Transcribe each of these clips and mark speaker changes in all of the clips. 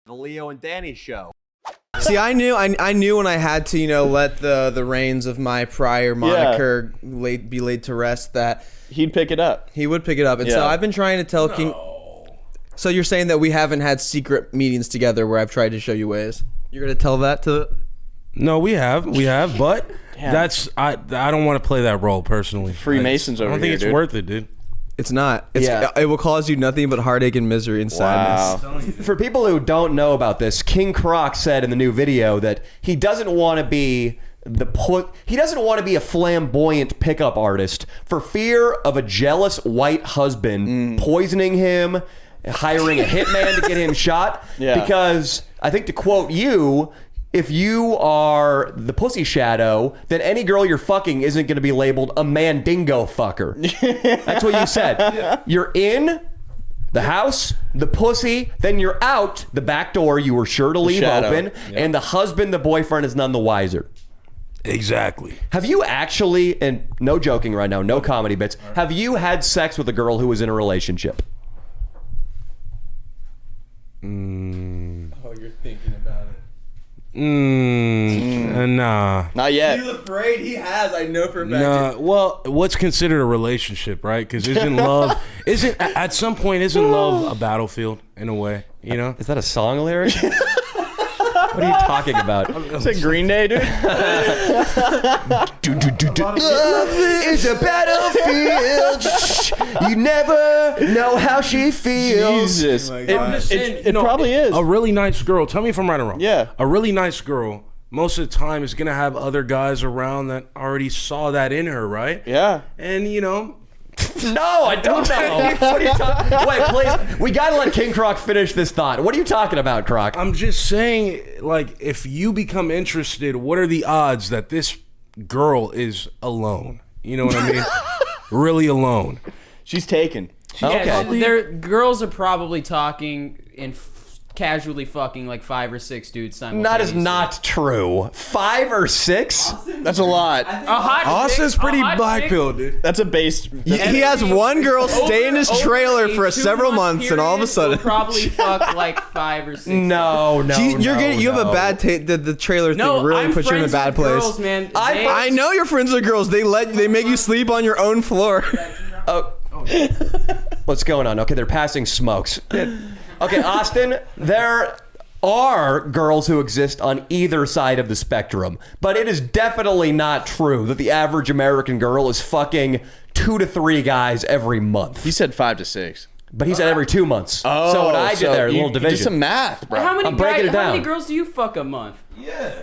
Speaker 1: The Leo and Danny show.
Speaker 2: See, I knew when I had to, let the reins of my prior moniker be laid to rest that
Speaker 3: he'd pick it up.
Speaker 2: He would pick it up. And so I've been trying to tell King. So you're saying that we haven't had secret meetings together where I've tried to show you ways? You're going to tell that to...
Speaker 4: No, we have, but I don't want to play that role personally.
Speaker 3: Freemasons over here,
Speaker 4: I don't think it's worth it, dude.
Speaker 2: It's not. It will cause you nothing but heartache and misery and sadness.
Speaker 1: Wow. For people who don't know about this, King Croc said in the new video that he doesn't want to be a flamboyant pickup artist for fear of a jealous white husband poisoning him, hiring a hitman to get him shot.
Speaker 3: Yeah.
Speaker 1: Because I think, to quote you, if you are the pussy shadow, then any girl you're fucking isn't going to be labeled a mandingo fucker. That's what you said. Yeah. You're in the house, the pussy, then you're out the back door you were sure to leave open, and the husband, the boyfriend, is none the wiser.
Speaker 4: Exactly.
Speaker 1: Have you actually, and no joking right now, no comedy bits, have you had sex with a girl who was in a relationship?
Speaker 2: Oh, you're thinking about it.
Speaker 4: Nah.
Speaker 3: Not yet.
Speaker 2: He's afraid he has. I know for a fact.
Speaker 4: Nah. Well, what's considered a relationship, right? Because isn't love at some point love a battlefield in a way?
Speaker 1: Is that a song lyric? What are you talking about?
Speaker 3: It's a Green Day, dude.
Speaker 1: Love is a battlefield. You never know how she feels.
Speaker 3: Jesus. It
Speaker 4: No,
Speaker 3: probably is.
Speaker 4: A really nice girl. Tell me if I'm right or wrong.
Speaker 3: Yeah.
Speaker 4: A really nice girl, most of the time, is gonna have other guys around that already saw that in her, right?
Speaker 3: Yeah.
Speaker 4: And
Speaker 1: No, I don't know. What are you talking? Wait, please. We gotta let King Croc finish this thought. What are you talking about, Croc?
Speaker 4: I'm just saying, like, if you become interested, what are the odds that this girl is alone? You know what I mean? Really alone.
Speaker 3: She's taken.
Speaker 1: Okay.
Speaker 5: Girls are probably talking and casually fucking like 5 or 6 dudes simultaneously.
Speaker 1: That is not true. 5 or 6?
Speaker 3: That's a lot.
Speaker 4: Austin's pretty black pill, dude.
Speaker 3: That's a base.
Speaker 2: He has one girl stay in his trailer for several months, and all of a sudden,
Speaker 5: probably fuck like 5 or 6.
Speaker 1: No.
Speaker 2: You have a bad taste. The trailer thing really puts you in a bad place.
Speaker 5: Girls, man.
Speaker 2: I know you're friends with girls. They make you sleep on your own floor.
Speaker 1: What's going on? Okay, they're passing smokes. Okay, Austin, there are girls who exist on either side of the spectrum, but it is definitely not true that the average American girl is fucking 2 to 3 guys every month.
Speaker 3: He said 5 to 6.
Speaker 1: But he said every 2 months. Oh, so what I did there, a little division.
Speaker 3: You did some math, bro.
Speaker 5: How
Speaker 1: I'm breaking it down.
Speaker 5: How many girls do you fuck a month?
Speaker 1: Yeah.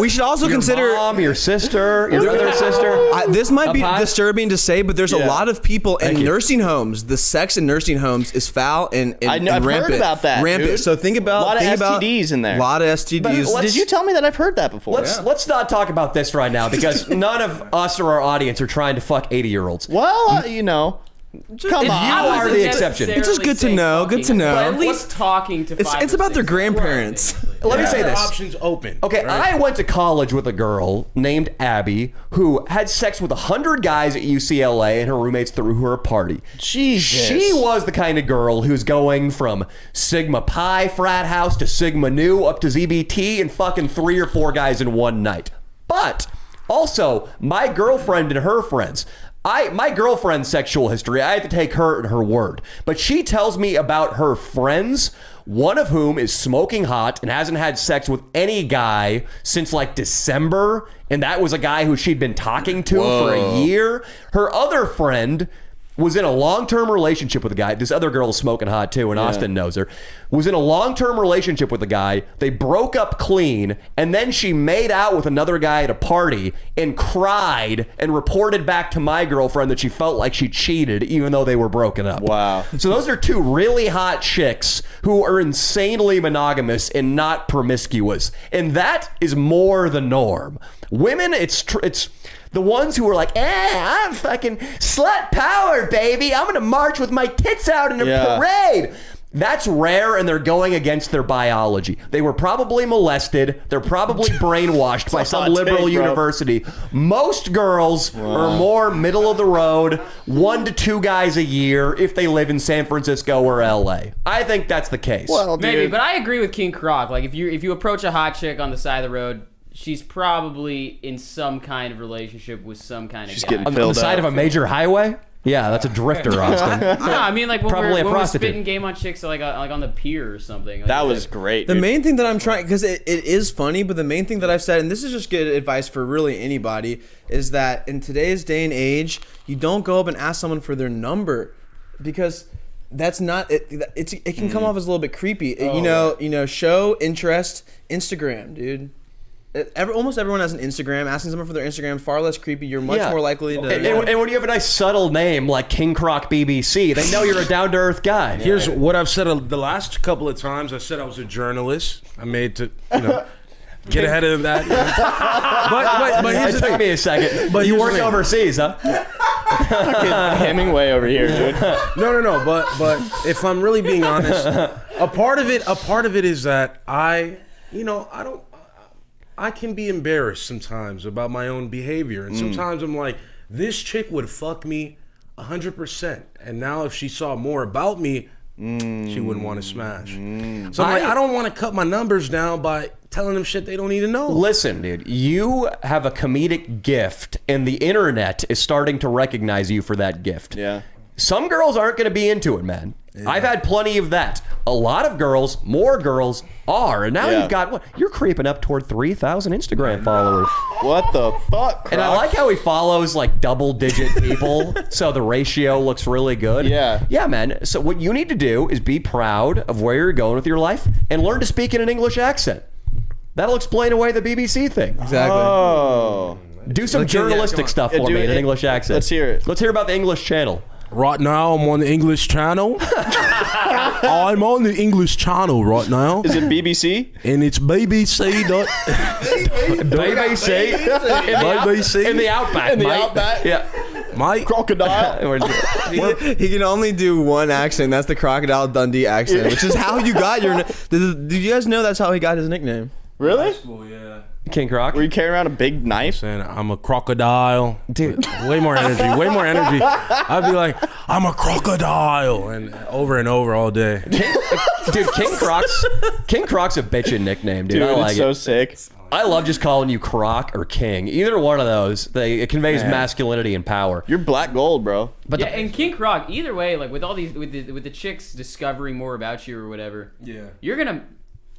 Speaker 2: We should also consider
Speaker 1: your mom, your sister, your other sister.
Speaker 2: This might be disturbing to say, but there's a lot of people in nursing homes. The sex in nursing homes is foul and
Speaker 3: I've
Speaker 2: rampant.
Speaker 3: heard about that.
Speaker 2: Rampant.
Speaker 3: Dude.
Speaker 2: So think about
Speaker 3: a lot of STDs in there.
Speaker 2: A lot of STDs.
Speaker 3: Did you tell me that? I've heard that before.
Speaker 1: Let's not talk about this right now because none of us or our audience are trying to fuck 80-year-olds.
Speaker 3: Well, come on.
Speaker 1: You are the exception.
Speaker 2: It's just good to know. Good to know.
Speaker 5: But at least talking to.
Speaker 2: It's about their grandparents.
Speaker 1: Let me say this.
Speaker 4: Options open.
Speaker 1: Okay,
Speaker 4: right?
Speaker 1: I went to college with a girl named Abby who had sex with 100 guys at UCLA, and her roommates threw her a party.
Speaker 3: Jesus.
Speaker 1: She was the kind of girl who's going from Sigma Pi frat house to Sigma Nu up to ZBT and fucking 3 or 4 guys in one night. But also, my girlfriend and her friends. My girlfriend's sexual history, I have to take her at her word. But she tells me about her friends, one of whom is smoking hot and hasn't had sex with any guy since like December. And that was a guy who she'd been talking to for a year. Her other friend was in a long-term relationship with a guy. This other girl is smoking hot too, and Austin knows her. Was in a long-term relationship with a guy. They broke up clean, and then she made out with another guy at a party and cried and reported back to my girlfriend that she felt like she cheated even though they were broken up.
Speaker 3: Wow.
Speaker 1: So those are 2 really hot chicks who are insanely monogamous and not promiscuous. And that is more the norm. Women, it's the ones who are like, I'm fucking slut power, baby. I'm going to march with my tits out in a parade. That's rare, and they're going against their biology. They were probably molested. They're probably brainwashed by some liberal university. Most girls are more middle of the road, 1 to 2 guys a year if they live in San Francisco or LA. I think that's the case.
Speaker 3: Well,
Speaker 5: Maybe,
Speaker 3: dude.
Speaker 5: but I agree with King Croc. Like if you approach a hot chick on the side of the road, she's probably in some kind of relationship with some kind of guy.
Speaker 3: getting
Speaker 1: on the
Speaker 3: filled
Speaker 1: side
Speaker 3: up.
Speaker 1: of a major highway? Yeah, that's a drifter, Austin.
Speaker 5: No, I mean like when
Speaker 1: Probably a
Speaker 5: we're
Speaker 1: prostitute.
Speaker 5: spitting game on chicks like on the pier or something. Like,
Speaker 3: That was great.
Speaker 2: The
Speaker 3: dude.
Speaker 2: main thing that I'm trying, because it is funny, but the main thing that I've said, and this is just good advice for really anybody, is that in today's day and age, you don't go up and ask someone for their number, because that's not it. It can come off as a little bit creepy. You know, show interest. Instagram, dude. Almost everyone has an Instagram. Asking someone for their Instagram, far less creepy. You're much more likely to.
Speaker 1: And when you have a nice subtle name like King Croc BBC, they know you're a down-to-earth guy.
Speaker 4: Here's what I've said the last couple of times. I said I was a journalist. I made to, get ahead of that. But here's
Speaker 1: It
Speaker 4: the
Speaker 1: took
Speaker 4: thing.
Speaker 1: me a second.
Speaker 4: But
Speaker 1: You
Speaker 4: here's
Speaker 1: worked
Speaker 4: the thing.
Speaker 1: overseas, huh?
Speaker 3: Hemingway over here, dude.
Speaker 4: No. But if I'm really being honest, a part of it is that I can be embarrassed sometimes about my own behavior, and sometimes I'm like, this chick would fuck me 100%, and now if she saw more about me, she wouldn't want to smash. So I'm like, I don't want to cut my numbers down by telling them shit they don't need to know.
Speaker 1: Listen, dude, you have a comedic gift, and the internet is starting to recognize you for that gift.
Speaker 3: Yeah.
Speaker 1: Some girls aren't going to be into it, man. I've had plenty of that. A lot of girls, more girls are. And now
Speaker 3: Yeah.
Speaker 1: you've got, you're creeping up toward 3,000 Instagram followers.
Speaker 3: What the fuck, Croc?
Speaker 1: And I like how he follows like double-digit people, so the ratio looks really good.
Speaker 3: Yeah.
Speaker 1: Yeah, man. So what you need to do is be proud of where you're going with your life and learn to speak in an English accent. That'll explain away the BBC thing.
Speaker 2: Exactly.
Speaker 3: Oh.
Speaker 1: Do some journalistic stuff for
Speaker 3: do
Speaker 1: me in
Speaker 3: it.
Speaker 1: an English accent.
Speaker 3: Let's hear it.
Speaker 1: Let's hear about the English channel.
Speaker 4: Right now, I'm on the English channel. I'm on the English channel right now,
Speaker 3: Is it BBC?
Speaker 4: and it's BBC.
Speaker 1: BBC.
Speaker 4: BBC.
Speaker 1: In the Outback,
Speaker 3: In the
Speaker 1: mate.
Speaker 3: Outback?
Speaker 1: Yeah.
Speaker 4: Mike.
Speaker 3: Crocodile?
Speaker 2: He can only do one accent. That's the Crocodile Dundee accent, which is how you got your. Did you guys know that's how he got his nickname?
Speaker 3: Really?
Speaker 4: Yeah.
Speaker 1: King Croc.
Speaker 3: Were you carrying around a big knife?
Speaker 4: Saying I'm a crocodile.
Speaker 1: Dude.
Speaker 4: Way more energy. I'd be like, I'm a crocodile, and over all day.
Speaker 1: Dude, King Croc's a bitchin' nickname, dude.
Speaker 3: Dude,
Speaker 1: I like
Speaker 3: it's so
Speaker 1: it.
Speaker 3: sick.
Speaker 1: I love just calling you Croc or King. Either one of those, it conveys masculinity and power.
Speaker 3: You're black gold, bro.
Speaker 1: But
Speaker 5: yeah, and King Croc, either way, like with all these, with the chicks discovering more about you or whatever, you're gonna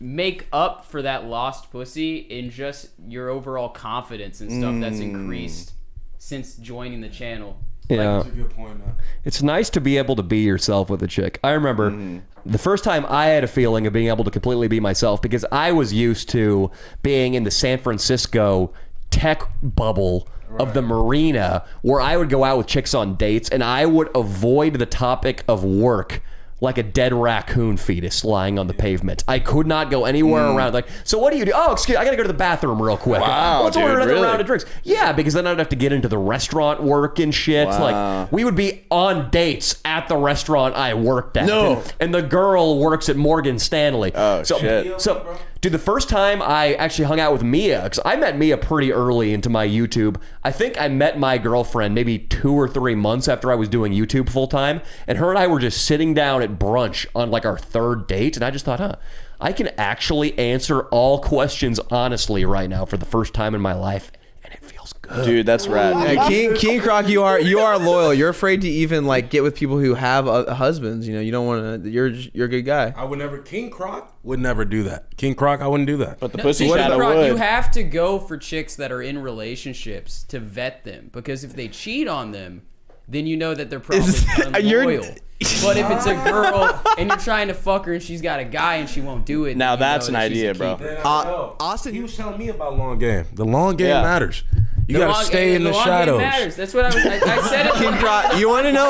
Speaker 5: make up for that lost pussy in just your overall confidence and stuff that's increased since joining the channel.
Speaker 1: yeah.
Speaker 4: That's a good point, man.
Speaker 1: It's nice to be able to be yourself with a chick. I remember the first time I had a feeling of being able to completely be myself, because I was used to being in the San Francisco tech bubble of the marina, where I would go out with chicks on dates and I would avoid the topic of work like a dead raccoon fetus lying on the pavement. I could not go anywhere around. Like, so what do you do? Oh, excuse me, I gotta go to the bathroom real quick.
Speaker 3: Wow,
Speaker 1: Let's
Speaker 3: dude,
Speaker 1: order another
Speaker 3: really?
Speaker 1: round of drinks. Yeah, because then I'd have to get into the restaurant work and shit.
Speaker 3: Wow.
Speaker 1: Like, we would be on dates at the restaurant I worked at.
Speaker 3: No.
Speaker 1: And the girl works at Morgan Stanley.
Speaker 3: Oh, shit.
Speaker 1: So, dude, the first time I actually hung out with Mia, because I met Mia pretty early into my YouTube. I think I met my girlfriend maybe 2 or 3 months after I was doing YouTube full time. And her and I were just sitting down at brunch on like our 3rd date. And I just thought, I can actually answer all questions honestly right now for the first time in my life. And it feels good.
Speaker 3: Dude, that's rad.
Speaker 2: Hey, King Croc, you are loyal. You're afraid to even like get with people who have husbands. You know, you don't want to. You're a good guy.
Speaker 4: I would never. King Croc would never do that. King Croc, I wouldn't do that.
Speaker 3: But the
Speaker 5: No,
Speaker 3: pussy
Speaker 5: see,
Speaker 3: shadow
Speaker 5: Croc,
Speaker 3: would.
Speaker 5: you have to go for chicks that are in relationships to vet them, because if they cheat on them, then you know that they're probably unloyal. But if it's a girl and you're trying to fuck her and she's got a guy and she won't do it,
Speaker 3: Now
Speaker 5: then you
Speaker 3: that's
Speaker 5: know
Speaker 3: an
Speaker 5: that she's a
Speaker 3: idea, bro.
Speaker 5: keeper.
Speaker 2: Austin,
Speaker 4: He was telling me about long game. The long game
Speaker 3: Yeah.
Speaker 4: matters. You
Speaker 5: The
Speaker 4: gotta
Speaker 5: long-
Speaker 4: stay in the
Speaker 5: long game
Speaker 4: shadows.
Speaker 5: matters. That's what I was. I said it.
Speaker 2: King Croc, you want to know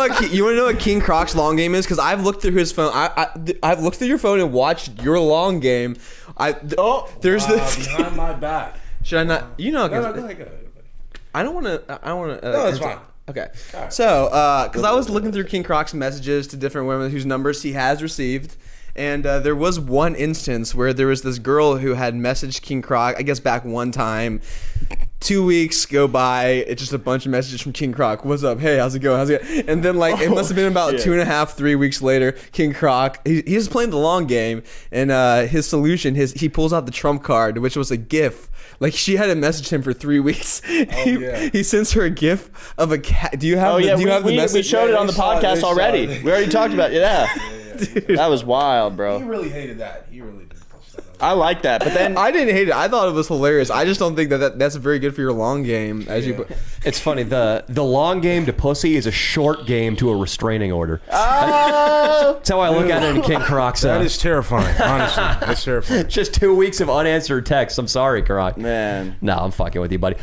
Speaker 2: what King Croc's long game is? Because I've looked through his phone. I've looked through your phone and watched your long game. There's this.
Speaker 4: Behind my back.
Speaker 2: Should I not? You know,
Speaker 4: No, go ahead.
Speaker 2: I don't want to. I don't want to.
Speaker 4: No, it's fine.
Speaker 2: Okay. So, because I was looking through King Croc's messages to different women whose numbers he has received, And there was one instance where there was this girl who had messaged King Croc, I guess back one time. 2 weeks go by, it's just a bunch of messages from King Croc. What's up? Hey, how's it going? And then like it must have been about 2.5, 3 weeks later, King Croc, he's playing the long game, and his solution, he pulls out the trump card, which was a GIF. Like she hadn't messaged him for 3 weeks. He sends her a GIF of a cat. Do you have? Do you have the message?
Speaker 3: We showed it on the podcast already. We already talked about it. Yeah. That was wild, bro.
Speaker 4: He really hated that. He really did.
Speaker 3: I like that, but then
Speaker 2: I didn't hate it. I thought it was hilarious. I just don't think that's very good for your long game.
Speaker 1: It's funny. The long game to pussy is a short game to a restraining order. That's how I look at it in King Croc's.
Speaker 4: That is terrifying. Honestly, that's terrifying.
Speaker 1: Just 2 weeks of unanswered texts. I'm sorry, Croc.
Speaker 3: man.
Speaker 1: No, I'm fucking with you, buddy.